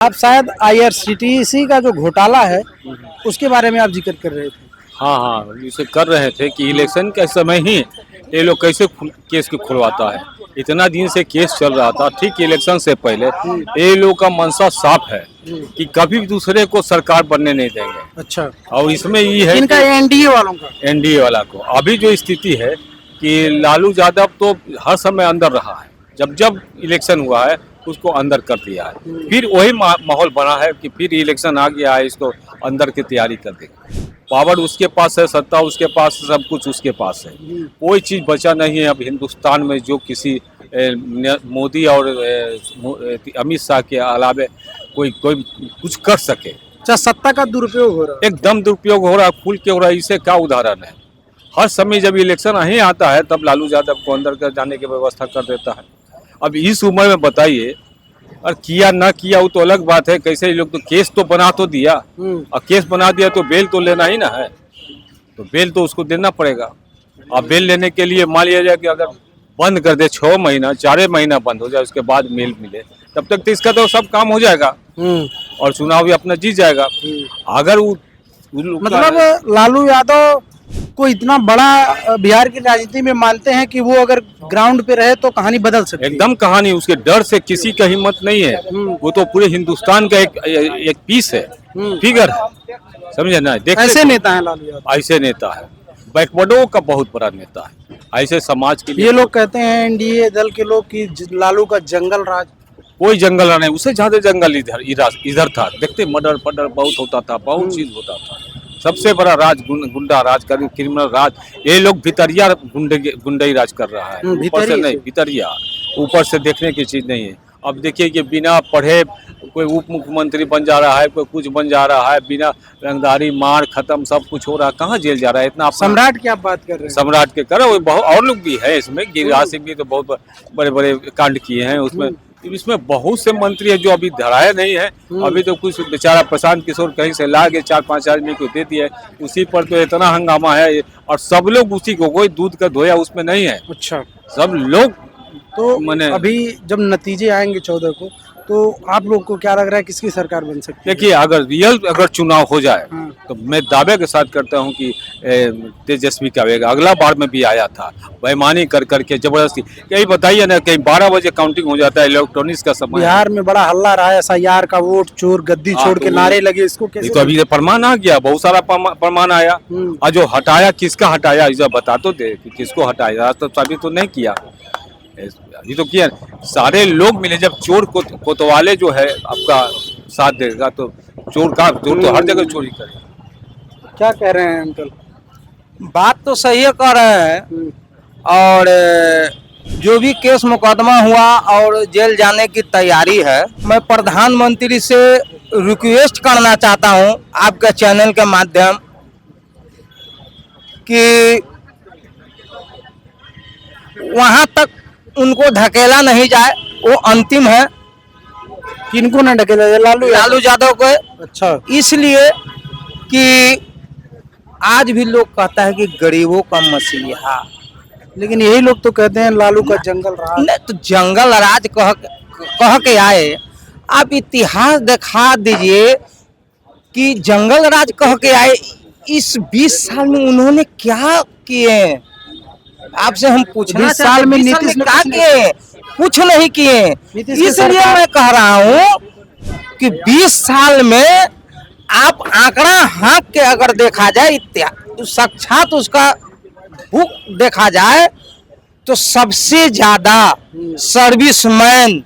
आप शायद आईआरसीटीसी का जो घोटाला है उसके बारे में आप जिक्र कर रहे थे। हाँ हाँ, इसे कर रहे थे कि इलेक्शन के समय ही ये लोग कैसे केस को खुलवाता है। इतना दिन से केस चल रहा था, ठीक इलेक्शन से पहले ये लोग का मंशा साफ है कि कभी भी दूसरे को सरकार बनने नहीं देंगे। अच्छा, और इसमें ये है इनका एनडीए वालों का एनडीए वाला को अभी जो स्थिति है कि लालू यादव तो हर समय अंदर रहा है, जब जब इलेक्शन हुआ है उसको अंदर कर दिया है। फिर वही माहौल बना है कि फिर इलेक्शन आ गया है, इसको अंदर की तैयारी कर देगा। पावर उसके पास है, सत्ता उसके पास है, सब कुछ उसके पास है। कोई चीज़ बचा नहीं है अब हिंदुस्तान में जो किसी मोदी और अमित शाह के अलावे कोई कोई कुछ कर सके। अच्छा, सत्ता का दुरुपयोग हो रहा है। एकदम दुरुपयोग हो रहा है, खुल के हो रहा है। इसे क्या उदाहरण है? हर समय जब इलेक्शन ही आता है तब लालू यादव को अंदर कर जाने की व्यवस्था कर देता है। अब इस उम्र में बताइए, और किया ना किया वो तो अलग बात है। कैसे ये लोग तो केस तो बना तो दिया, और केस बना दिया तो बेल तो लेना ही ना है, तो बेल तो उसको देना पड़ेगा। अब बेल लेने के लिए मान लिया जाए कि अगर बंद कर दे 6 महीना 4 महीना बंद हो जाए, उसके बाद बेल मिले, तब तक तो इसका तो सब काम हो जाएगा और चुनाव भी अपना जीत जाएगा। अगर वो मतलब लालू यादव को इतना बड़ा बिहार की राजनीति में मानते हैं कि वो अगर ग्राउंड पे रहे तो कहानी बदल सकती है। एकदम कहानी, उसके डर से किसी का हिम्मत नहीं है। वो तो पूरे हिंदुस्तान का एक पीस है, फिगर है, समझे ना? ऐसे नेता है लालू यादव, ऐसे नेता है, बैकवर्डों का बहुत बड़ा नेता है, ऐसे समाज के लिए। ये लोग कहते हैं एनडीए दल के लोग कि लालू का जंगल राज। कोई जंगल नहीं, उससे ज्यादा जंगल इधर था। देखते मर्डर पडर बहुत होता था, बहुत चीज होता था। सबसे बड़ा राज गुंडा राज, क्रिमिनल राज। ये लोग भितरिया गुंडई राज कर रहा है, ऊपर से नहीं, भितरिया। ऊपर से देखने की चीज नहीं है। अब देखिए कि बिना पढ़े कोई उप मुख्यमंत्री बन जा रहा है, कोई कुछ बन जा रहा है, बिना रंगदारी मार खत्म सब कुछ हो रहा है। कहाँ जेल जा रहा है? इतना सम्राट की आप बात कर रहे हैं। सम्राट के करो, बहुत और लोग भी है इसमें। गिरिराज सिंह भी तो बहुत बड़े बड़े कांड किए हैं उसमें। इसमें बहुत से मंत्री है जो अभी धराया नहीं है। अभी तो कुछ बेचारा प्रशांत किशोर कहीं से ला के 4-5 आदमी को दे दिया है, उसी पर तो इतना हंगामा है। और सब लोग उसी को, कोई दूध का धोया उसमें नहीं है। अच्छा, सब लोग तो मैंने अभी जब नतीजे आएंगे 14 को, तो आप लोग को क्या लग रहा है किसकी सरकार बन सकती है? देखिए, अगर चुनाव हो जाए तो मैं दावे के साथ करता हूं कि तेजस्वी का आएगा। अगला बार में भी आया था, बेईमानी कर करके जबरदस्ती। यही बताइए ना, कहीं 12 बजे काउंटिंग हो जाता है, इलेक्ट्रॉनिक्स का समय। बिहार में बड़ा हल्ला रहा है, एसआईआर का वोट चोर गद्दी छोड़ के नारे लगे, इसको कैसे? तो अभी प्रमाण आ गया, बहुत सारा प्रमाण आया। और जो हटाया, किसका हटाया इसे बता तो दे कि किसको हटाया। तो साबित तो नहीं किया, ये तो किया। सारे लोग मिले, जब चोर कोतवाले जो है आपका साथ देगा तो चोर तो हर जगह चोरी करेगा। क्या कह रहे हैं अंकल? बात तो सही कह रहे हैं। और जो भी केस मुकदमा हुआ और जेल जाने की तैयारी है, मैं प्रधानमंत्री से रिक्वेस्ट करना चाहता हूं आपके चैनल के माध्यम कि वहां तक उनको ढकेला नहीं जाए। वो अंतिम है। किनको ना ढकेला जाए? लालू यादव को। अच्छा, इसलिए कि आज भी लोग कहता है कि गरीबों का मसीहा, लेकिन यही लोग तो कहते हैं लालू का जंगल राज। नहीं तो जंगल राज कह के आए। आप इतिहास दिखा दीजिए कि जंगल राज कह के आए। इस 20 साल में उन्होंने क्या किए? आपसे हम पूछना 20 साल में नीतीश ने क्या किए? कुछ नहीं किए। इसलिए मैं कह रहा हूँ कि 20 साल में आप आंकड़ा हाँक के अगर देखा जाए, तो साक्षात उसका बुक देखा जाए, तो सबसे ज्यादा सर्विसमैन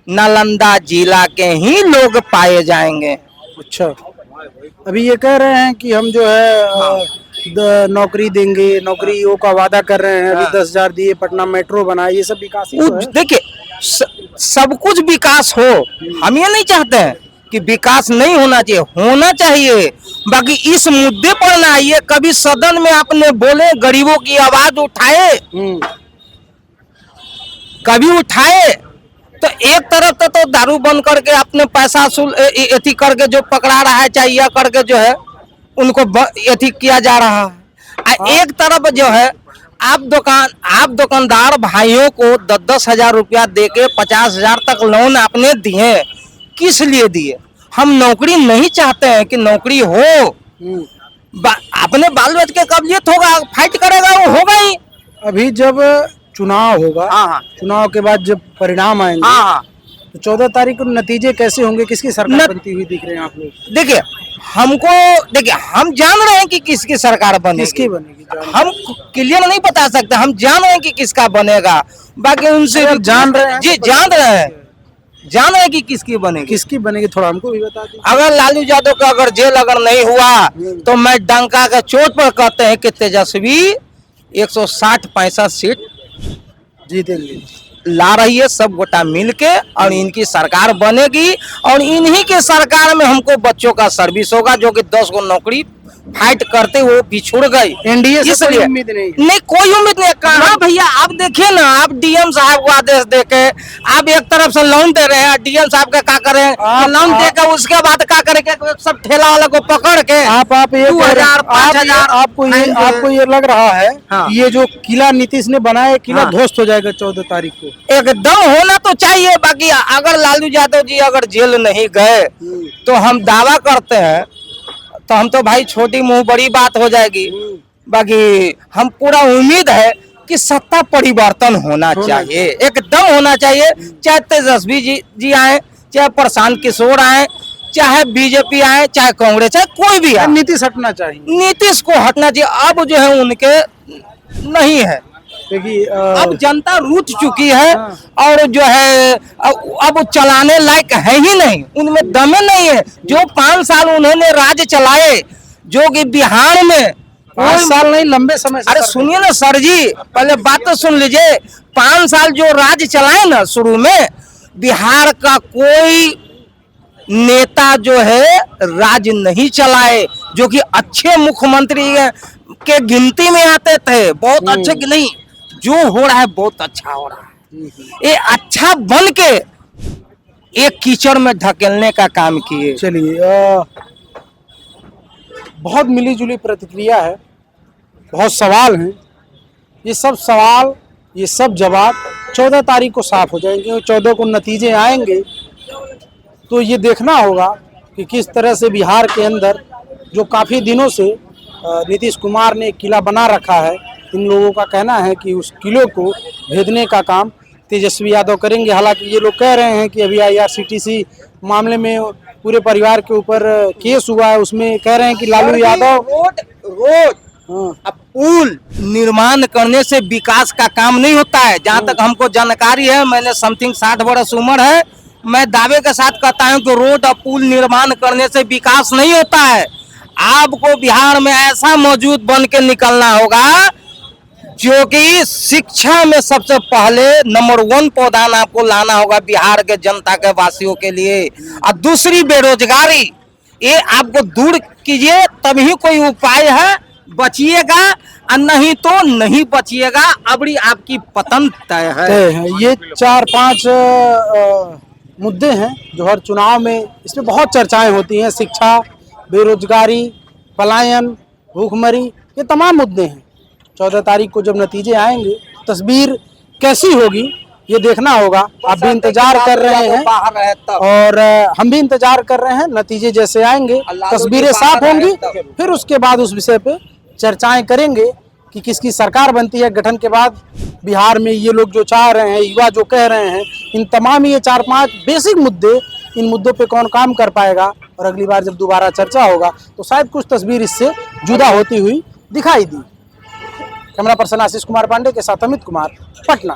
नालंदा जिला के ही लोग पाए जाएंगे। अच्छा, अभी ये कह रहे हैं कि हम जो है नौकरी देंगे, नौकरियों का वादा कर रहे हैं। अभी 10,000 दिए, पटना मेट्रो बनाए, ये सब विकास ही तो है। देखिए, सब कुछ विकास हो, हम ये नहीं चाहते हैं कि विकास नहीं होना चाहिए, होना चाहिए। बाकी इस मुद्दे पर ना आइए। कभी सदन में आपने बोले गरीबों की आवाज उठाए, कभी उठाए तो एक तरफ तो दारू बंद करके अपने पैसा एथी करके जो पकड़ा रहा है, चाहिए करके जो है उनको एथी किया जा रहा है। एक तरफ जो है आप दुकानदार भाइयों को 10-10 हजार रुपया दे के 50,000 तक लोन आपने दिए किस लिए दिए? हम नौकरी नहीं चाहते हैं कि नौकरी हो, अपने बाल बच्चे के कब्लियत होगा, फाइट करेगा, वो होगा ही। अभी जब चुनाव होगा, हाँ चुनाव के बाद जब परिणाम आएंगे, हाँ, तो 14 तारीख को नतीजे कैसे होंगे, किसकी सरकार बनती हुई दिख रहे हैं आप लोग? देखिए हम जान रहे हैं कि किसकी सरकार बनेगी, किसकी बनेगी हम क्लियर नहीं बता सकते, हम जान रहे हैं कि किसका बनेगा, बाकी उनसे अगर जान रहे हैं जी तो जान रहे हैं कि किसकी बनेगी। किसकी बनेगी थोड़ा हमको भी बता दीजिए। अगर लालू यादव का अगर जेल अगर नहीं हुआ तो मैं डंका के चोट पर कहते हैं कि तेजस्वी 160-65 सीट जीतेंगे। ला रही है, सब गोटा मिल के, और इनकी सरकार बनेगी, और इन्हीं के सरकार में हमको बच्चों का सर्विस होगा, जो कि 10 गो नौकरी फाइट करते हुए पिछुड़ गई। एनडीए से कोई इसलिए उम्मीद नहीं? नहीं, कोई उम्मीद नहीं। कहाँ भैया, आप देखिए ना, आप डीएम साहब को आदेश देके आप एक तरफ से लोन दे रहे हैं, डीएम साहब का क्या करें, लोन देकर उसके बाद क्या करेंगे, सब ठेला वाला को पकड़ के आप ये 2000 5000 आपको ये लग रहा है हाँ। कि ये जो किला नीतीश ने बनाया, किला हाँ। ध्वस्त हो जाएगा 14 तारीख को? एकदम होना तो चाहिए। बाकी अगर लालू यादव जी अगर जेल नहीं गए तो हम दावा करते हैं, तो हम तो भाई छोटी मुंह बड़ी बात हो जाएगी। बाकी हम पूरा उम्मीद है कि सत्ता परिवर्तन होना चाहिए, एकदम होना चाहिए। चाहे तेजस्वी जी आए, चाहे प्रशांत किशोर आए, चाहे बीजेपी आए, चाहे कांग्रेस, चाहे कोई भी आए, नीतीश हटना चाहिए। नीतीश को हटना चाहिए। अब जो है उनके नहीं है, देखिए अब जनता रूठ चुकी है, और जो है अब चलाने लायक है ही नहीं, उनमें दम नहीं है। जो 5 साल उन्होंने राज चलाए, जो कि बिहार में 5 साल नहीं, लंबे समय से। अरे सुनिए ना सर जी, पहले बात तो सुन लीजिए। 5 साल जो राज चलाए ना, शुरू में बिहार का कोई नेता जो है राज नहीं चलाए, जो कि अच्छे मुख्यमंत्री के गिनती में आते थे, बहुत अच्छे कि नहीं। जो हो रहा है बहुत अच्छा हो रहा है, ये अच्छा बन के एक कीचड़ में ढकेलने का काम किए। चलिए, बहुत मिली जुली प्रतिक्रिया है, बहुत सवाल हैं। ये सब सवाल, ये सब जवाब 14 तारीख को साफ हो जाएंगे। 14 को नतीजे आएंगे तो ये देखना होगा कि किस तरह से बिहार के अंदर, जो काफ़ी दिनों से नीतीश कुमार ने किला बना रखा है, इन लोगों का कहना है कि उस किले को भेदने का काम तेजस्वी यादव करेंगे। हालांकि ये लोग कह रहे हैं कि अभी IRCTC मामले में पूरे परिवार के ऊपर केस हुआ है, उसमें कह रहे हैं कि लालू यादव रोड अब पुल निर्माण करने से विकास का काम नहीं होता है। जहाँ तक हमको जानकारी है, मैंने समथिंग 60 वर्ष उम्र है, मैं दावे के साथ कहता हूँ कि रोड और पुल निर्माण करने से विकास नहीं होता है। आपको बिहार में ऐसा मौजूद बन के निकलना होगा जो कि शिक्षा में सबसे पहले नंबर 1 पौधान आपको लाना होगा बिहार के जनता के वासियों के लिए। और दूसरी बेरोजगारी, ये आपको दूर कीजिए, तभी कोई उपाय है, बचिएगा, और नहीं तो नहीं बचिएगा। अबड़ी आपकी पतन तय है। ये 4-5 मुद्दे हैं जो हर चुनाव में, इसमें बहुत चर्चाएं होती हैं। शिक्षा, बेरोजगारी, पलायन, भूखमरी, ये तमाम मुद्दे हैं। 14 तारीख को जब नतीजे आएंगे, तस्वीर कैसी होगी ये देखना होगा। आप भी इंतजार कर रहे हैं और हम भी इंतजार कर रहे हैं। नतीजे जैसे आएंगे, तस्वीरें साफ होंगी, फिर उसके बाद उस विषय पे चर्चाएं करेंगे कि किसकी सरकार बनती है। गठन के बाद बिहार में ये लोग जो चाह रहे हैं, युवा जो कह रहे हैं, इन तमाम ये 4-5 बेसिक मुद्दे, इन मुद्दों पे कौन काम कर पाएगा, और अगली बार जब दोबारा चर्चा होगा तो शायद कुछ तस्वीर इससे जुदा होती हुई दिखाई दी। कैमरा पर्सन आशीष कुमार पांडे के साथ अमित कुमार, पटना।